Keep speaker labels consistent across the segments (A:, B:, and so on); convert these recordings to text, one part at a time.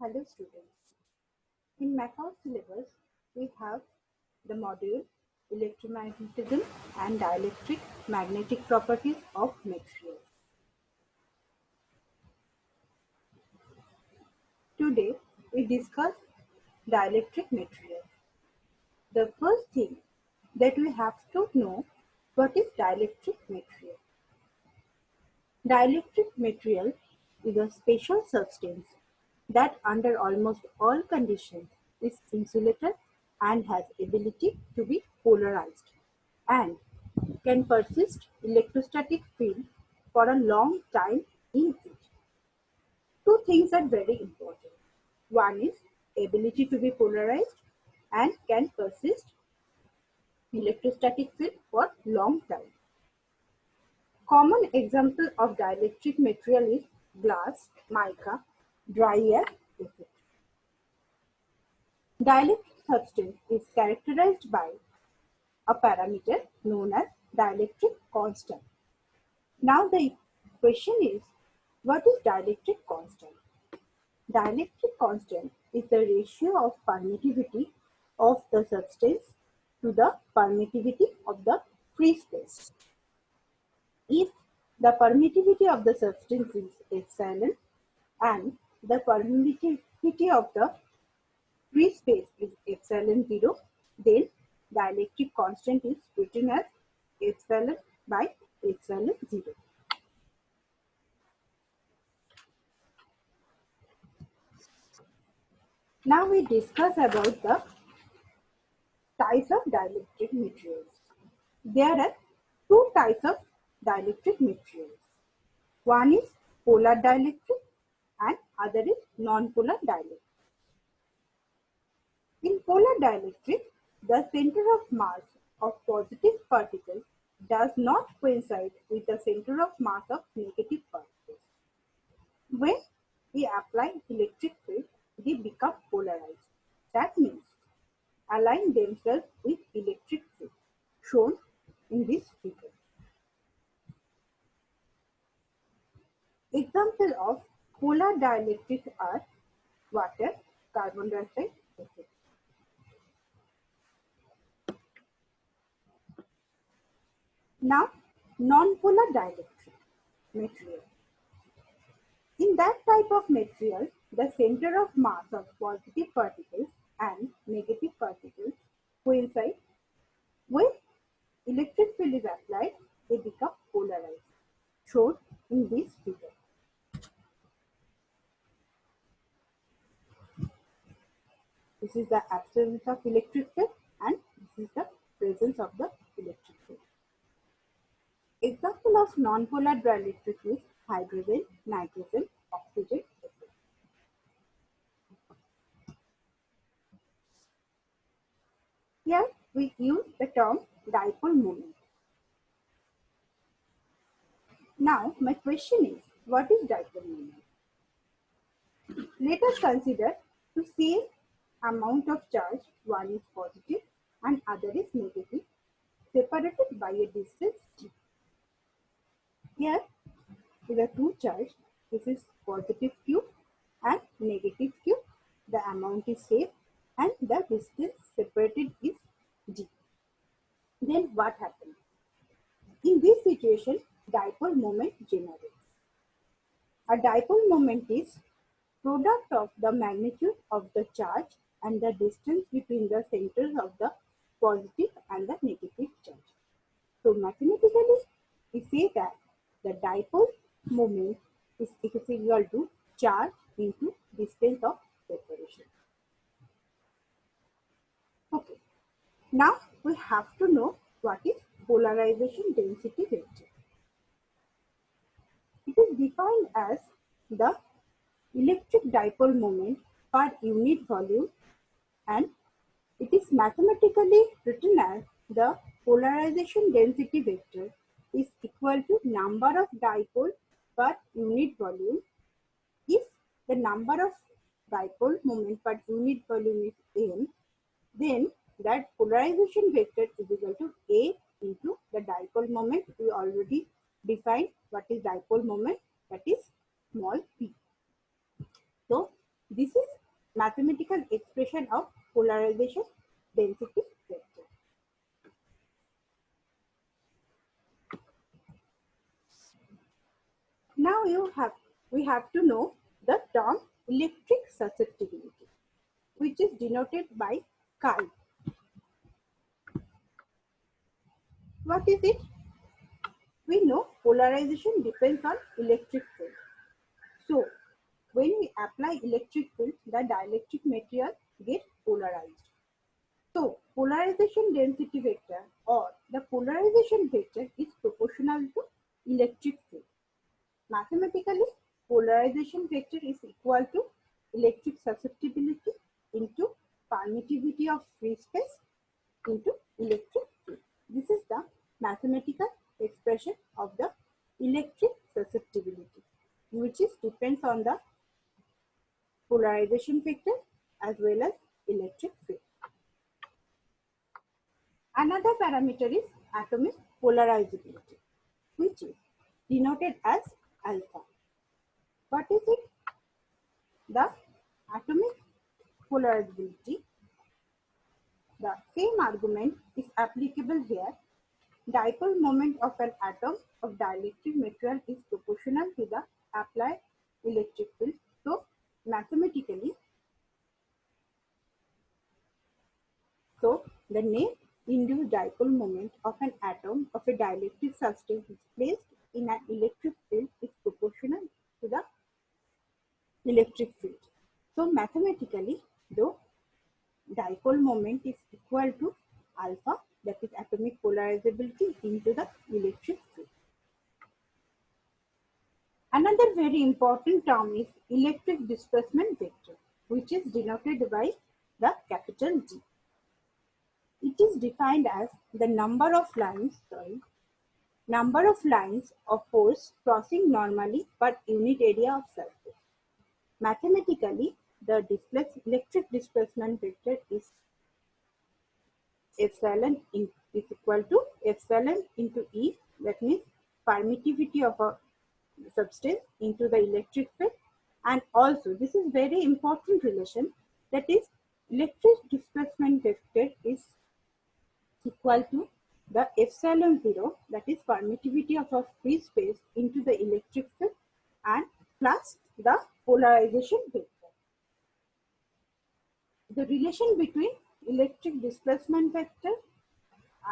A: Hello students. In MACOS syllabus, we have the module Electromagnetism and Dielectric Magnetic Properties of Materials. Today, we discuss dielectric material. The first thing that we have to know, what is dielectric material? Dielectric material is a special substance that under almost all conditions is insulated and has ability to be polarized and can persist electrostatic field for a long time in it. Two things are very important. One is ability to be polarized and can persist electrostatic field for long time. Common example of dielectric material is glass, mica, dry air, etc. Dielectric substance is characterized by a parameter known as dielectric constant. Now the question is, what is dielectric constant? Dielectric constant is the ratio of permittivity of the substance to the permittivity of the free space. If the permittivity of the substance is epsilon and the permittivity of the free space is epsilon 0, then dielectric constant is written as epsilon by epsilon 0. Now we discuss about the types of dielectric materials. There are two types of dielectric materials. One is polar dielectric and other is non-polar dielectric. In polar dielectric, the center of mass of positive particles does not coincide with the center of mass of negative particles. When we apply electric field, they become polarized. That means align themselves with electric field, shown in this figure. Example of polar dielectric are water, carbon dioxide, etc. Now, non-polar dielectric material. In that type of material, the center of mass of positive particles and negative particles coincide. When electric field is applied, they become polarized, shown in this figure. This is the absence of electric field and this is the presence of the electric field. Example of non-polar dielectric is hydrogen, nitrogen, oxygen, etc. Here we use the term dipole moment. Now my question is, what is dipole moment? Let us consider the same amount of charge, one is positive and other is negative, separated by a distance d. Here is a two charge, this is positive q and negative q, the amount is same and the distance separated is d. Then what happens? In this situation, dipole moment generates. A dipole moment is product of the magnitude of the charge and the distance between the centers of the positive and the negative charge. So mathematically, we say that the dipole moment is equal to charge into distance of separation. Okay. Now we have to know what is polarization density vector. It is defined as the electric dipole moment per unit volume and it is mathematically written as the polarization density vector is equal to number of dipole per unit volume. If the number of dipole moment per unit volume is n, then that polarization vector is equal to A into the dipole moment. We already defined what is dipole moment, that is small p. So This is mathematical expression of polarization density vector. Now we have to know the term electric susceptibility, which is denoted by chi. What is it? We know polarization depends on electric field. So, when we apply electric field, the dielectric material gets polarized. So, polarization density vector or the polarization vector is proportional to electric field. Mathematically, polarization vector is equal to electric susceptibility into permittivity of free space into electric field. This is the mathematical expression of the electric susceptibility, which is depends on the polarization vector as well as electric field. Another parameter is atomic polarizability, which is denoted as alpha. What is it? The atomic polarizability. The same argument is applicable here. Dipole moment of an atom of dielectric material is proportional to the applied electric field. So, mathematically, the net induced dipole moment of an atom of a dielectric substance is placed in an electric field is proportional to the electric field. So, mathematically, the dipole moment is equal to alpha, that is atomic polarizability, into the electric field. Another very important term is electric displacement vector, which is denoted by the capital D. It is defined as the number of lines of force crossing normally per unit area of surface. Mathematically, the electric displacement vector is epsilon is equal to epsilon into E, that means permittivity of a substance into the electric field. And also, this is very important relation, that is electric displacement vector is equal to the epsilon 0, that is permittivity of a free space into the electric field, and plus the polarization vector. The relation between electric displacement vector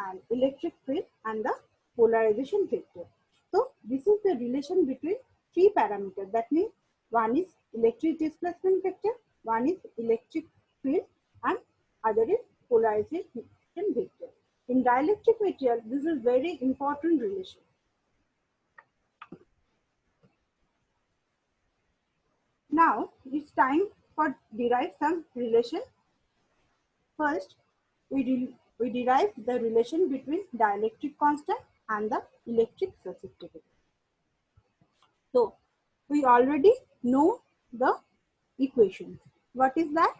A: and electric field and the polarization vector. So, this is the relation between three parameters. That means one is electric displacement vector, one is electric field, and other is polarization vector. In dielectric material, this is very important relation. Now, it's time for derive some relation. First, we derive the relation between dielectric constant and the electric susceptibility. So, we already know the equations. What is that?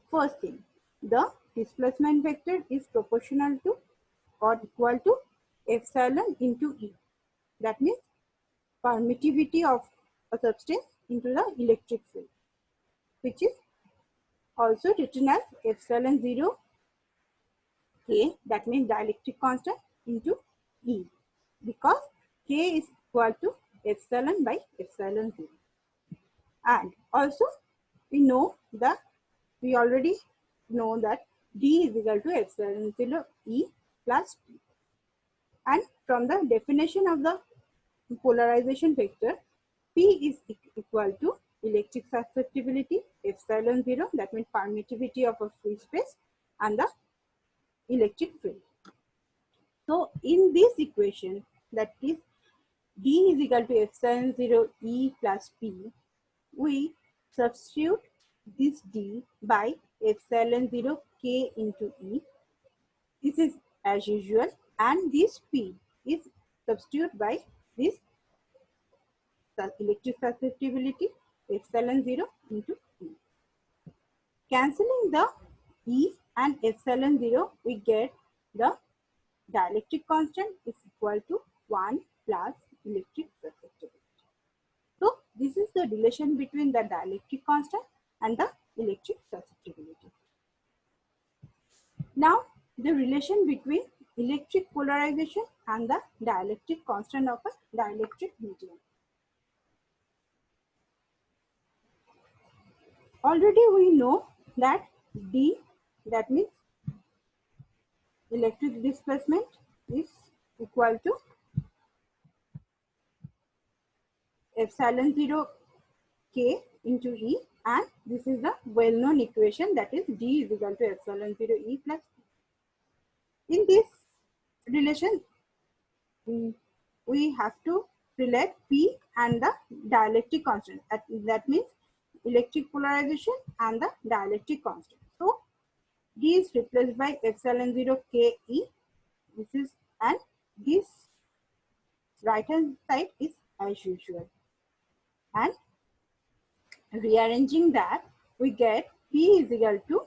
A: First thing, the displacement vector is proportional to or equal to epsilon into E. That means permittivity of a substance into the electric field, which is also written as epsilon 0 K, that means dielectric constant, into E, because K is equal to epsilon by epsilon 0. And also we already know that D is equal to epsilon 0 E plus P. And from the definition of the polarization vector, P is equal to electric susceptibility epsilon 0, that means permittivity of a free space, and the electric field. So in this equation, that is D is equal to epsilon 0 E plus P, we substitute this D by epsilon 0 K into E. This is as usual, and this P is substituted by this electric susceptibility epsilon 0 into E. Cancelling the E and epsilon 0, we get the dielectric constant is equal to 1 plus electric susceptibility. So, this is the the relation between the dielectric constant and the electric susceptibility. Now, the relation between electric polarization and the dielectric constant of a dielectric medium. Already we know that D, that means electric displacement, is equal to epsilon 0 K into E, and this is the well-known equation, that is D is equal to epsilon 0 E plus P. In this relation, we have to relate P and the dielectric constant. That means electric polarization and the dielectric constant. So D is replaced by epsilon 0 K E. This is, and this right hand side is as usual. And rearranging that, we get P is equal to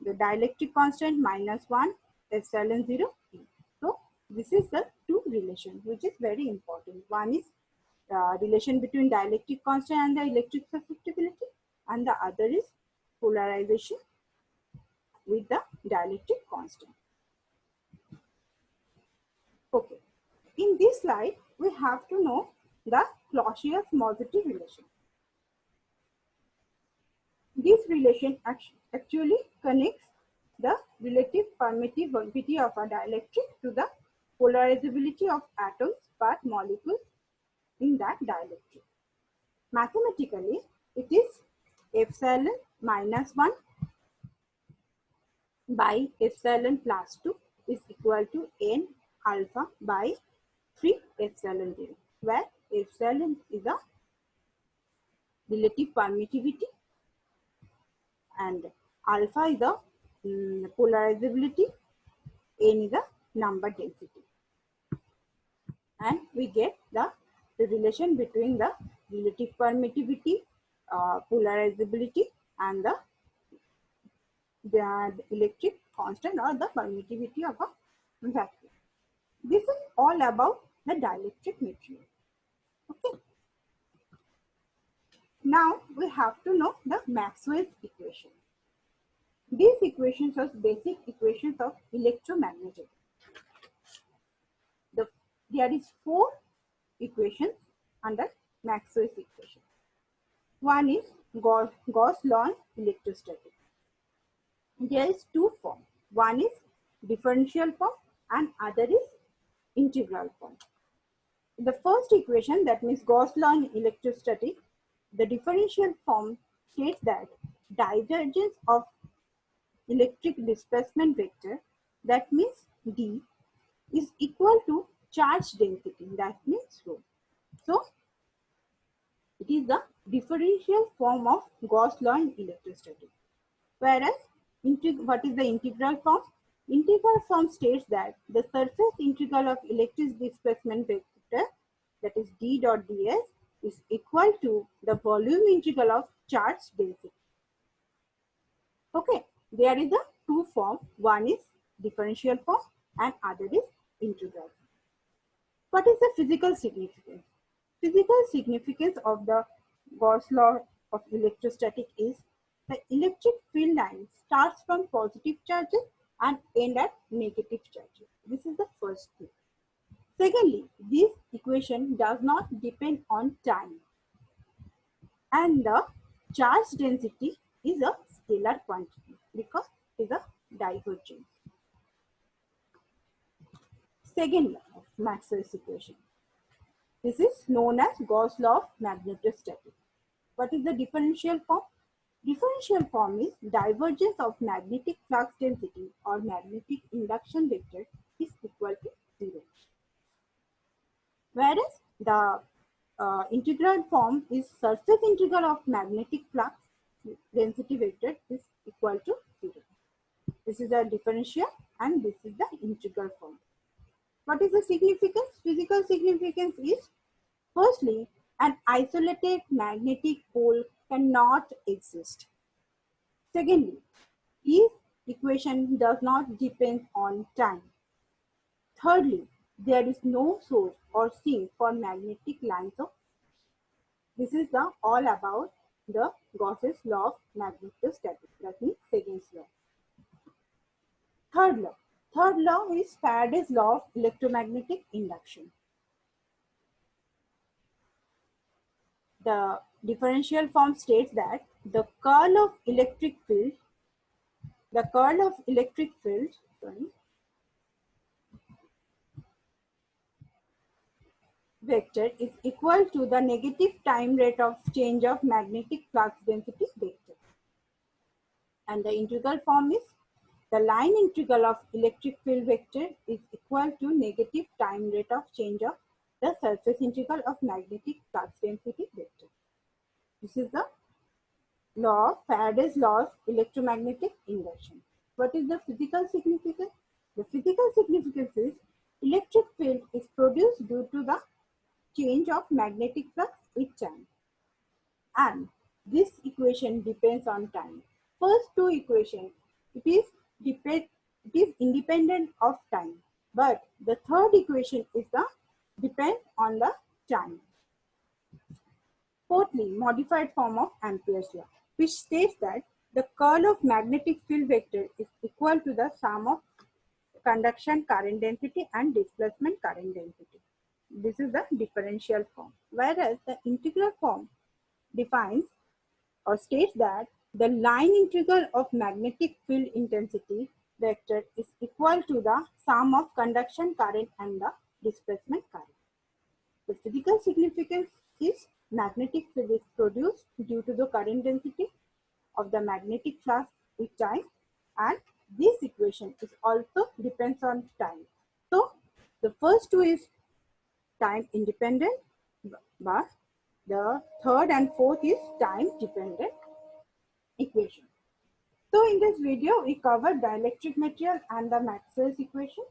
A: the dielectric constant minus 1 epsilon 0 E. So this is the two relation which is very important. One is relation between dielectric constant and the electric susceptibility, and the other is polarization with the dielectric constant. Okay, in this slide we have to know the Clausius-Mozatti relation. This relation actually connects the relative permittivity of a dielectric to the polarizability of atoms per molecule in that dielectric. Mathematically, it is epsilon minus 1 by epsilon plus 2 is equal to n alpha by 3 epsilon 0, where epsilon is a relative permittivity and alpha is the polarizability, n is the number density. And we get the relation between the relative permittivity, polarizability, and the electric constant or the permittivity of a vacuum. This is all about the dielectric material. Okay. Now we have to know the Maxwell's equation. These equations are basic equations of electromagnetism. There is 4 equations under Maxwell's equation. One is Gauss law electrostatic. There is 2 forms. One is differential form and other is integral form. The first equation, that means Gauss law in electrostatic, the differential form states that divergence of electric displacement vector, that means D, is equal to charge density, that means rho. So it is the differential form of Gauss law in electrostatic. Whereas what is the integral form? Integral form states that the surface integral of electric displacement vector, that is D dot ds, is equal to the volume integral of charge density. Okay, there is a 2 form. One is differential form and other is integral. What is the physical significance? Physical significance of the Gauss law of electrostatic is the electric field line starts from positive charges and end at negative charges. This is the first thing. Secondly, this equation does not depend on time, and the charge density is a scalar quantity because it is a divergence. Second law of Maxwell's equation. This is known as Gauss law of magnetostatic. What is the differential form? Differential form is divergence of magnetic flux density or magnetic induction vector is equal to 0. Whereas the integral form is surface integral of magnetic flux density vector is equal to 0. This is the differential and this is the integral form. What is the significance? Physical significance is, firstly, an isolated magnetic pole cannot exist. Secondly, this equation does not depend on time. Thirdly, there is no source or sink for magnetic lines of This is the all about the Gauss's law of magnetostatics, that means Second's law. Third law. Third law is Faraday's law of electromagnetic induction. The differential form states that the curl of electric field, vector is equal to the negative time rate of change of magnetic flux density vector. And the integral form is the line integral of electric field vector is equal to negative time rate of change of the surface integral of magnetic flux density vector. This is the law, Faraday's law of electromagnetic induction. What is the physical significance? The physical significance is electric field is produced due to the change of magnetic flux with time. And this equation depends on time. First two equations, it is independent of time. But the third equation is the depend on the time. Fourthly, modified form of Ampere's law, which states that the curl of magnetic field vector is equal to the sum of conduction current density and displacement current density. This is the differential form. Whereas the integral form defines or states that the line integral of magnetic field intensity vector is equal to the sum of conduction current and the displacement current. The physical significance is magnetic field is produced due to the current density of the magnetic flux with time, and this equation is also depends on time. So the first two is time independent, but the third and fourth is time dependent equation. So in this video we covered dielectric material and the Maxwell's equation.